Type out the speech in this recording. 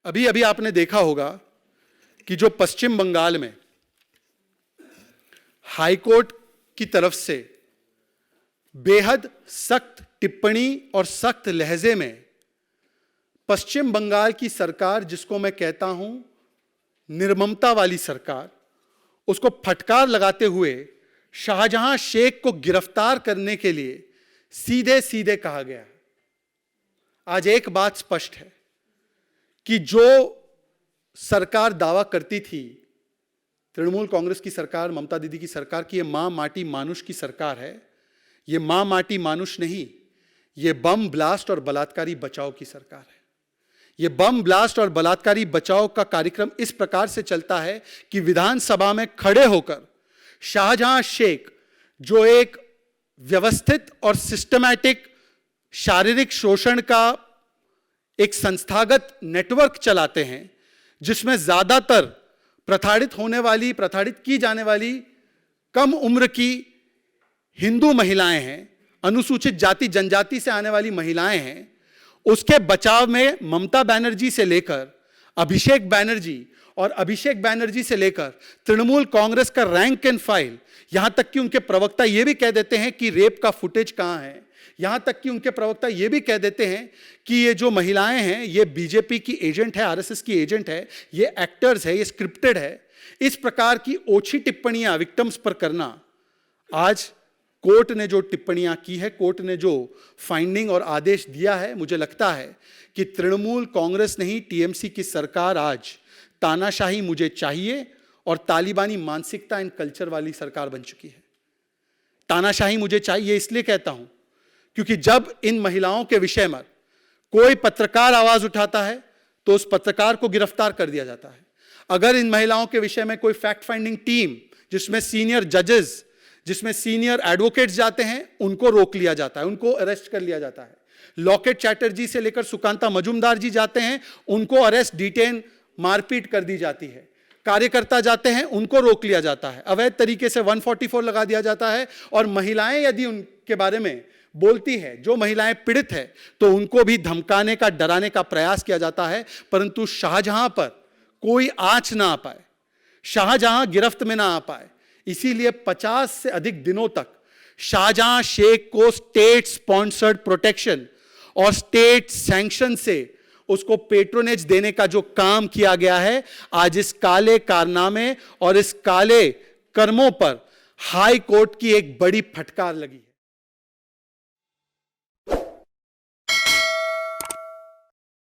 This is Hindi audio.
अभी अभी आपने देखा होगा कि जो पश्चिम बंगाल में हाईकोर्ट की तरफ से बेहद सख्त टिप्पणी और सख्त लहजे में पश्चिम बंगाल की सरकार, जिसको मैं कहता हूं निर्ममता वाली सरकार, उसको फटकार लगाते हुए शाहजहां शेख को गिरफ्तार करने के लिए सीधे सीधे कहा गया। आज एक बात स्पष्ट है कि जो सरकार दावा करती थी, तृणमूल कांग्रेस की सरकार, ममता दीदी की सरकार की, ये मां माटी मानुष की सरकार है, ये मां माटी मानुष नहीं, ये बम ब्लास्ट और बलात्कारी बचाओ की सरकार है। ये बम ब्लास्ट और बलात्कारी बचाओ का कार्यक्रम इस प्रकार से चलता है कि विधानसभा में खड़े होकर शाहजहां शेख, जो एक व्यवस्थित और सिस्टमैटिक शारीरिक शोषण का एक संस्थागत नेटवर्क चलाते हैं, जिसमें ज्यादातर प्रताड़ित की जाने वाली कम उम्र की हिंदू महिलाएं हैं, अनुसूचित जाति जनजाति से आने वाली महिलाएं हैं, उसके बचाव में ममता बनर्जी से लेकर अभिषेक बनर्जी और अभिषेक बनर्जी से लेकर तृणमूल कांग्रेस का रैंक एंड फाइल, यहां तक कि उनके प्रवक्ता यह भी कह देते हैं कि रेप का फुटेज कहां है, यहां तक कि उनके प्रवक्ता यह भी कह देते हैं कि ये जो महिलाएं हैं ये बीजेपी की एजेंट है, आरएसएस की एजेंट है, ये एक्टर्स है, ये स्क्रिप्टेड है। इस प्रकार की ओछी टिप्पणियां विक्टिम्स पर करना, आज कोर्ट ने जो टिप्पणियां की है, कोर्ट ने जो फाइंडिंग और आदेश दिया है, मुझे लगता है कि तृणमूल कांग्रेस नहीं, टीएमसी की सरकार आज तानाशाही मुझे चाहिए और तालिबानी मानसिकता एंड कल्चर वाली सरकार बन चुकी है। तानाशाही मुझे चाहिए इसलिए कहता हूं क्योंकि जब इन महिलाओं के विषय में कोई पत्रकार आवाज उठाता है तो उस पत्रकार को गिरफ्तार कर दिया जाता है। अगर इन महिलाओं के विषय में कोई फैक्ट फाइंडिंग टीम, जिसमें सीनियर जजेस, जिसमें सीनियर एडवोकेट्स जाते हैं, उनको रोक लिया जाता है, उनको अरेस्ट कर लिया जाता है। लॉकेट चैटर्जी से लेकर सुकांता मजुमदार जी जाते हैं, उनको अरेस्ट, डिटेन, मारपीट कर दी जाती है। कार्यकर्ता जाते हैं, उनको रोक लिया जाता है, अवैध तरीके से 144 लगा दिया जाता है। और महिलाएं यदि उनके बारे में बोलती है, जो महिलाएं पीड़ित है, तो उनको भी धमकाने का, डराने का प्रयास किया जाता है। परंतु शाहजहां पर कोई आंच ना आ पाए, शाहजहां गिरफ्त में ना आ पाए, इसीलिए 50 से अधिक दिनों तक शाहजहां शेख को स्टेट स्पॉन्सर्ड प्रोटेक्शन और स्टेट सैंक्शन से उसको पेट्रोनेज देने का जो काम किया गया है, आज इस काले कारनामे और इस काले कर्मों पर हाई कोर्ट की एक बड़ी फटकार लगी है।